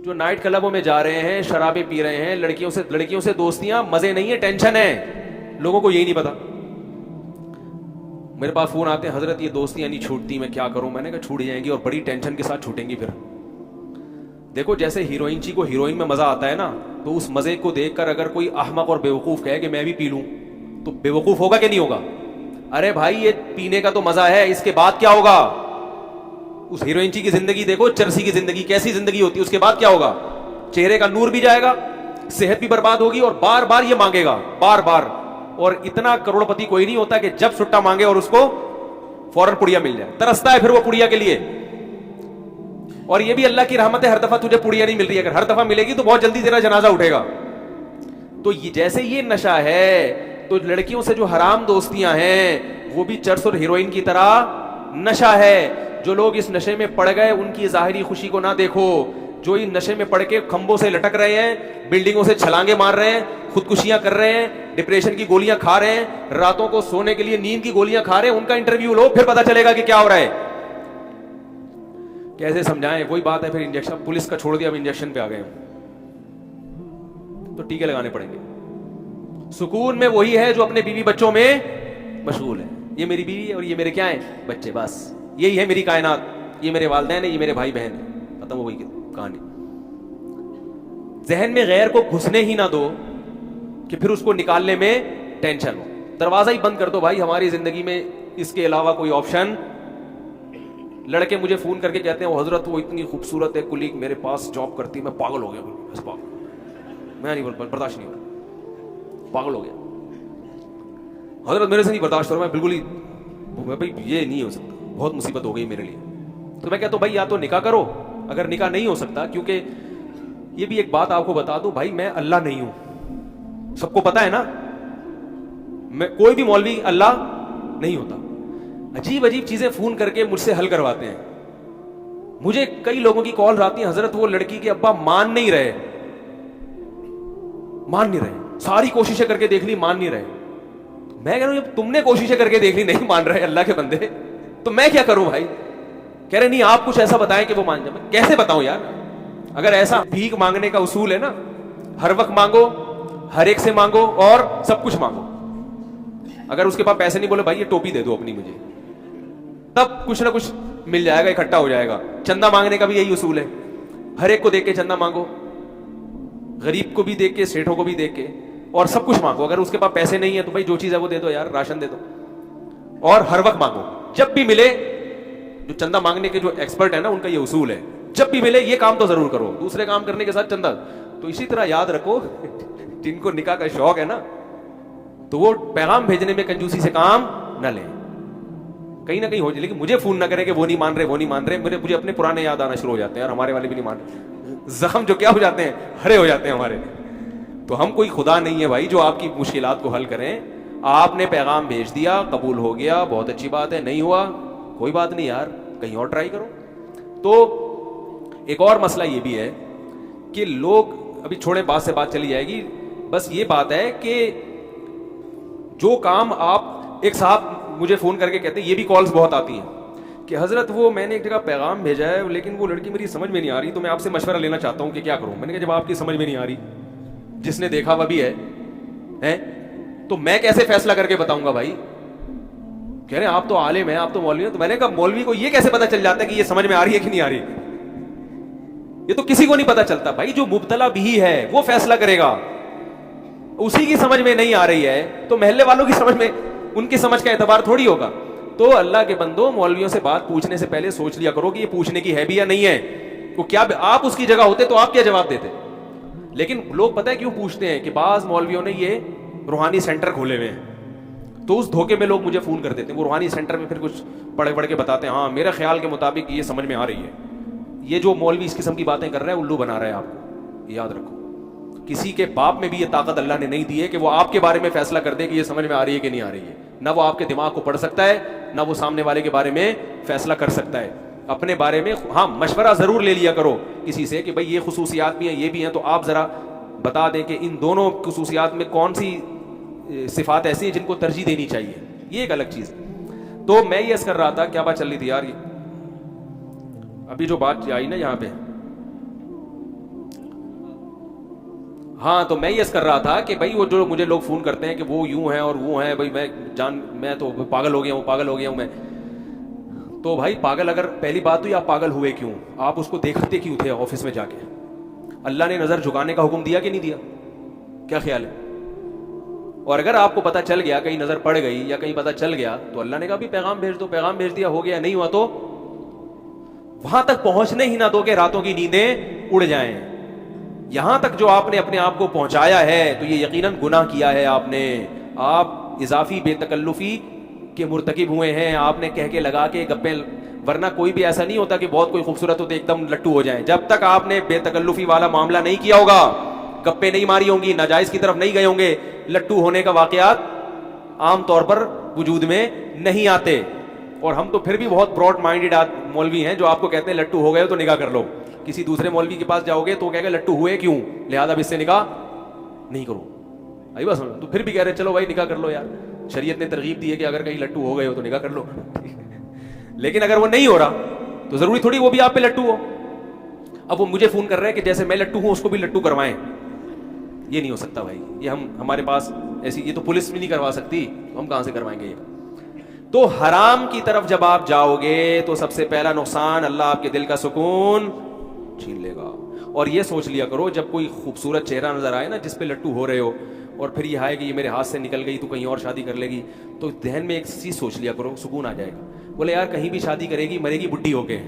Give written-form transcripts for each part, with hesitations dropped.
جو نائٹ کلبوں میں جا رہے ہیں, شرابیں پی رہے ہیں, لڑکیوں سے دوستیاں, مزے نہیں ہے, ٹینشن ہے. لوگوں کو یہی نہیں پتا. میرے پاس فون آتے ہیں, حضرت یہ دوستیاں نہیں چھوٹتی, میں کیا کروں. میں نے کہا چھوٹ جائیں گی, اور بڑی ٹینشن کے ساتھ چھوٹیں گی. پھر دیکھو جیسے ہیروئن چی کو ہیروئن میں مزہ آتا ہے نا, تو اس مزے کو دیکھ کر اگر کوئی احمق اور بیوقوف کہے کہ میں بھی پی لوں, تو بیوقوف ہوگا کہ نہیں ہوگا؟ ارے بھائی یہ پینے کا تو مزہ ہے, اس کے بعد کیا ہوگا؟ اس ہیروئن چی کی زندگی دیکھو, چرسی کی زندگی کیسی زندگی ہوتی ہے, اس کے بعد کیا ہوگا؟ چہرے کا نور بھی جائے گا, صحت بھی برباد ہوگی, اور بار بار یہ مانگے گا, بار بار. اور اتنا کروڑ پتی کوئی نہیں ہوتا کہ جب سٹا مانگے اور اس کو فوراً پڑیا مل جائے. ترستا ہے پھر وہ پڑیا کے لیے. اور یہ بھی اللہ کی رحمت ہے, ہر دفعہ تجھے پڑیا نہیں مل رہی ہے. اگر ہر دفعہ ملے گی تو بہت جلدی تیرا جنازہ اٹھے گا. تو جیسے یہ نشہ ہے, تو لڑکیوں سے جو حرام دوستیاں ہیں وہ بھی چرس اور ہیروئن کی طرح نشہ ہے. جو لوگ اس نشے میں پڑ گئے ان کی ظاہری خوشی کو نہ دیکھو. جو ان نشے میں پڑ کے کھمبوں سے لٹک رہے ہیں, بلڈنگوں سے چھلانگے مار رہے ہیں, خودکشیاں کر رہے ہیں, ڈپریشن کی گولیاں کھا رہے ہیں, راتوں کو سونے کے لیے نیند کی گولیاں کھا رہے ہیں, ان کا انٹرویو لو, پھر پتا چلے گا کہ کیا ہو رہا ہے. کیسے سمجھائیں؟ وہی بات ہے پھر انجیکشن, پولیس کا چھوڑ دیا, اب انجیکشن پہ آ گئے تو ٹیکے لگانے پڑیں گے. سکون میں وہی ہے جو اپنے بیوی بچوں میں مشغول ہے. یہ میری بیوی ہے اور یہ میرے کیا ہیں؟ بچے. بس یہی ہے میری کائنات. یہ میرے والدین ہیں, یہ میرے بھائی بہن ہیں, ختم ہو گئی کہانی. ذہن میں غیر کو گھسنے ہی نہ دو کہ پھر اس کو نکالنے میں ٹینشن ہو. دروازہ ہی بند کر دو بھائی, ہماری زندگی میں اس کے علاوہ کوئی آپشن. لڑکے مجھے فون کر کے کہتے ہیں وہ حضرت وہ اتنی خوبصورت ہے کلیگ میرے پاس جاب کرتی, میں پاگل ہو گیا, میں نہیں برداشت نہیں ہو رہا, پاگل ہو گیا حضرت, میرے سے نہیں برداشت ہو رہا, میں بالکل ہی بھائی یہ نہیں ہو سکتا, بہت مصیبت ہو گئی میرے لیے. تو میں کہتا ہوں بھائی یا تو نکاح کرو, اگر نکاح نہیں ہو سکتا, کیونکہ یہ بھی ایک بات آپ کو بتا دوں بھائی, میں اللہ نہیں ہوں, سب کو پتا ہے نا, میں کوئی بھی مولوی اللہ نہیں ہوتا. عجیب عجیب چیزیں فون کر کے مجھ سے حل کرواتے ہیں. مجھے کئی لوگوں کی کال آتی ہیں, حضرت وہ لڑکی کے ابا مان نہیں رہے, ساری کوششیں کر کے دیکھ لی, مان نہیں رہے. میں کہہ رہا ہوں تم نے کوششیں کر کے دیکھ لی, نہیں مان رہے اللہ کے بندے, تو میں کیا کروں بھائی؟ کہہ رہے نہیں آپ کچھ ایسا بتائیں کہ وہ مان جائے. کیسے بتاؤں یار؟ اگر ایسا بھیک مانگنے کا اصول ہے نا, ہر وقت مانگو, ہر ایک سے مانگو اور سب کچھ مانگو. اگر اس کے پاس پیسے نہیں, بولے بھائی یہ ٹوپی دے دو اپنی مجھے, تب کچھ نہ کچھ مل جائے گا, اکٹھا ہو جائے گا. چندہ مانگنے کا بھی یہی اصول ہے, ہر ایک کو دیکھ کے چندہ مانگو, غریب کو بھی دیکھ کے, سیٹھوں کو بھی دیکھ کے, اور سب کچھ مانگو. اگر اس کے پاس پیسے نہیں ہے تو بھائی جو چیز ہے وہ دے دو یار, راشن دے دو, اور ہر وقت مانگو. جب بھی ملے, جو چندہ مانگنے کے جو ایکسپرٹ ہے نا ان کا یہ اصول ہے, جب بھی ملے یہ کام تو ضرور کرو, دوسرے کام کرنے کے ساتھ چندہ. تو اسی طرح یاد رکھو جن کو نکاح کا شوق ہے نا, تو وہ پیغام بھیجنے میں کنجوسی سے کام نہ لیں. کہیں نہ کہیں ہو جائے, لیکن مجھے فون نہ کریں کہ وہ نہیں مان رہے, مجھے اپنے پرانے یاد آنا شروع ہو جاتے ہیں, یار ہمارے والے بھی نہیں مان رہے. زخم جو کیا ہو جاتے ہیں, ہرے ہو جاتے ہیں ہمارے. تو ہم کوئی خدا نہیں ہے بھائی جو آپ کی مشکلات کو حل کریں. آپ نے پیغام بھیج دیا, قبول ہو گیا, بہت اچھی بات ہے, نہیں ہوا کوئی بات نہیں یار, کہیں اور ٹرائی کرو. تو ایک اور مسئلہ یہ بھی ہے کہ لوگ, ابھی چھوڑیں بات سے بات چلی جائے گی, بس یہ بات ہے کہ جو کام آپ, ایک صاحب مجھے فون کر کے کہتے ہیں, یہ بھی کالز بہت آتی ہیں کہ حضرت وہ میں نے ایک جگہ پیغام بھیجا ہے لیکن وہ لڑکی میری سمجھ میں نہیں آ رہی, تو میں آپ سے مشورہ لینا چاہتا ہوں کہ کیا کروں. میں نے کہا جب آپ کی سمجھ میں نہیں آ رہی, جس نے دیکھا وہ بھی ہے, تو میں کیسے فیصلہ کر کے بتاؤں گا بھائی؟ کہہ رہے ہیں آپ تو عالم ہیں, آپ تو مولوی ہیں. تو میں نے کہا مولوی کو یہ کیسے پتا چل جاتا ہے کہ یہ سمجھ میں آ رہی ہے کہ نہیں آ رہی؟ یہ تو کسی کو نہیں پتا چلتا بھائی, جو مبتلا بھی ہے وہ فیصلہ کرے گا. اسی کی سمجھ میں نہیں آ رہی ہے تو محلے والوں کی سمجھ میں, ان کی سمجھ کا اعتبار تھوڑی ہوگا. تو اللہ کے بندو, مولویوں سے بات پوچھنے سے پہلے سوچ لیا کرو کہ یہ پوچھنے کی ہے بھی یا نہیں ہے. تو کیا آپ اس کی جگہ ہوتے تو آپ کیا جواب دیتے؟ لیکن لوگ پتہ ہے کیوں پوچھتے ہیں کہ بعض مولویوں نے یہ روحانی سینٹر کھولے ہوئے ہیں, تو اس دھوکے میں لوگ مجھے فون کر دیتے ہیں. وہ روحانی سینٹر میں پھر کچھ پڑھ کے بتاتے ہیں, ہاں میرے خیال کے مطابق یہ سمجھ میں آ رہی ہے. یہ جو مولوی اس قسم کی باتیں کر رہے ہیں الو بنا رہے ہیں آپ کو, یاد رکھو. کسی کے باپ میں بھی یہ طاقت اللہ نے نہیں دی ہے کہ وہ آپ کے بارے میں فیصلہ کر دے کہ یہ سمجھ میں آ رہی ہے کہ نہیں آ رہی ہے. نہ وہ آپ کے دماغ کو پڑھ سکتا ہے, نہ وہ سامنے والے کے بارے میں فیصلہ کر سکتا ہے. اپنے بارے میں ہاں مشورہ ضرور لے لیا کرو کسی سے کہ بھائی یہ خصوصیات بھی ہیں, یہ بھی ہیں, تو آپ ذرا بتا دیں کہ ان دونوں خصوصیات میں کون سی صفات ایسی ہیں جن کو ترجیح دینی چاہیے. یہ ایک الگ چیز. تو میں یہ عرض کر رہا تھا, کیا بات چل رہی تھی یار, یہ ابھی جو بات آئی نا یہاں پہ, ہاں تو میں یس کر رہا تھا کہ بھائی وہ جو مجھے لوگ فون کرتے ہیں کہ وہ یوں ہیں اور وہ ہیں، بھائی میں تو پاگل ہو گیا ہوں، پاگل ہو گیا ہوں میں. تو بھائی پاگل، اگر پہلی بات تو یہ آپ پاگل ہوئے کیوں؟ آپ اس کو دیکھتے کیوں تھے آفس میں جا کے؟ اللہ نے نظر جھکانے کا حکم دیا کہ نہیں دیا؟ کیا خیال ہے؟ اور اگر آپ کو پتا چل گیا، کہیں نظر پڑ گئی یا کہیں پتا چل گیا، تو اللہ نے کہا بھی پیغام بھیج دو، پیغام بھیج دیا، ہو گیا. نہیں ہوا تو وہاں تک پہنچنے ہی نہ دو کہ راتوں کی نیندیں اڑ جائیں. یہاں تک جو آپ نے اپنے آپ کو پہنچایا ہے تو یہ یقیناً گناہ کیا ہے آپ نے. آپ اضافی بے تکلفی کے مرتکب ہوئے ہیں. آپ نے کہہ کے لگا کے گپیں، ورنہ کوئی بھی ایسا نہیں ہوتا کہ بہت کوئی خوبصورت ہو تو ایک دم لٹو ہو جائیں. جب تک آپ نے بے تکلفی والا معاملہ نہیں کیا ہوگا، گپیں نہیں ماری ہوں گی، ناجائز کی طرف نہیں گئے ہوں گے، لٹو ہونے کا واقعات عام طور پر وجود میں نہیں آتے. اور ہم تو پھر بھی بہت براڈ مائنڈیڈ مولوی ہیں جو آپ کو کہتے ہیں لٹو ہو گئے تو نکاح کر لو. کسی دوسرے مولوی کے پاس جاؤ گے تو کہے گا لٹو ہوئے کیوں، لہذا اب اس سے نکاح نہیں کرو. آئی بس. تو پھر بھی کہہ رہے چلو بھائی نکاح کر لو یار، شریعت نے ترغیب دی ہے کہ اگر کہیں لٹو ہو گئے ہو تو نکاح کر لو. لیکن اگر وہ نہیں ہو رہا تو ضروری تھوڑی وہ بھی آپ پہ لٹو ہو. اب وہ مجھے فون کر رہے ہیں کہ جیسے میں لٹو ہوں اس کو بھی لٹو کروائیں. یہ نہیں ہو سکتا بھائی، یہ ہمارے پاس ایسی، یہ تو پولیس بھی نہیں کروا سکتی، ہم کہاں سے کروائیں گے یہ. تو حرام کی طرف جب آپ جاؤ گے تو سب سے پہلا نقصان، اللہ آپ کے دل کا سکون چھین لے گا. اور یہ سوچ لیا کرو جب کوئی خوبصورت چہرہ نظر آئے نا جس پہ لٹو ہو رہے ہو، اور پھر یہ آئے کہ یہ میرے ہاتھ سے نکل گئی تو کہیں اور شادی کر لے گی، تو ذہن میں ایک چیز سوچ لیا کرو، سکون آ جائے گا. بولے یار کہیں بھی شادی کرے گی مرے گی بڈھی ہو کے.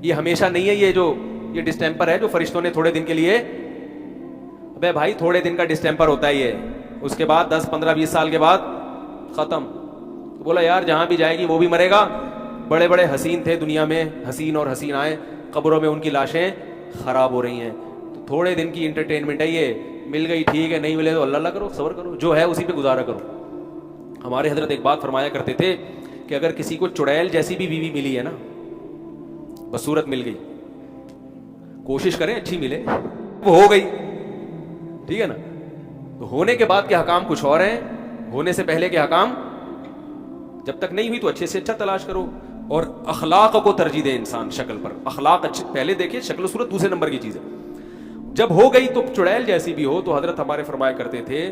یہ ہمیشہ نہیں ہے، یہ ڈسٹیمپر ہے جو فرشتوں نے تھوڑے دن کے لیے، ابے بھائی تھوڑے دن کا ڈسٹیمپر ہوتا ہے یہ، اس کے بعد 10 15 20 سال کے بعد ختم. تو بولا یار جہاں بھی جائے گی وہ بھی مرے گا. بڑے بڑے حسین تھے دنیا میں، حسین اور حسین آئے، قبروں میں ان کی لاشیں خراب ہو رہی ہیں. تو تھوڑے دن کی انٹرٹینمنٹ ہے یہ، مل گئی ٹھیک ہے، نہیں ملے تو اللہ کرو، صبر کرو، جو ہے اسی پہ گزارا کرو. ہمارے حضرت ایک بات فرمایا کرتے تھے کہ اگر کسی کو چڑیل جیسی بھی بیوی ملی ہے نا، بصورت مل گئی، کوشش کریں اچھی ملے، وہ ہو گئی ٹھیک ہے نا. تو ہونے کے بعد کے حکام کچھ اور ہیں، ہونے سے پہلے کے حکام جب تک نہیں ہوئی تو اچھے سے اچھا تلاش کرو. اور اخلاق کو ترجیح دے انسان شکل پر. اخلاق اچھے پہلے دیکھے، شکل و صورت دوسرے نمبر کی چیز ہے. جب ہو گئی تو چڑیل جیسی بھی ہو، تو حضرت ہمارے فرمایا کرتے تھے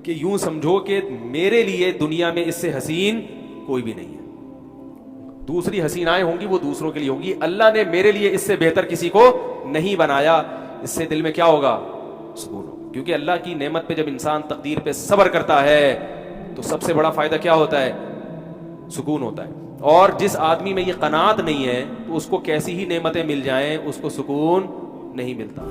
کہ یوں سمجھو کہ میرے لیے دنیا میں اس سے حسین کوئی بھی نہیں ہے. دوسری حسینائیں ہوں گی وہ دوسروں کے لیے ہوں گی، اللہ نے میرے لیے اس سے بہتر کسی کو نہیں بنایا. اس سے دل میں کیا ہوگا؟ سکون ہوگا. کیونکہ اللہ کی نعمت پہ جب انسان تقدیر پہ صبر کرتا ہے تو سب سے بڑا فائدہ کیا ہوتا ہے؟ سکون ہوتا ہے. اور جس آدمی میں یہ قناعت نہیں ہے تو اس کو کیسی ہی نعمتیں مل جائیں اس کو سکون نہیں ملتا.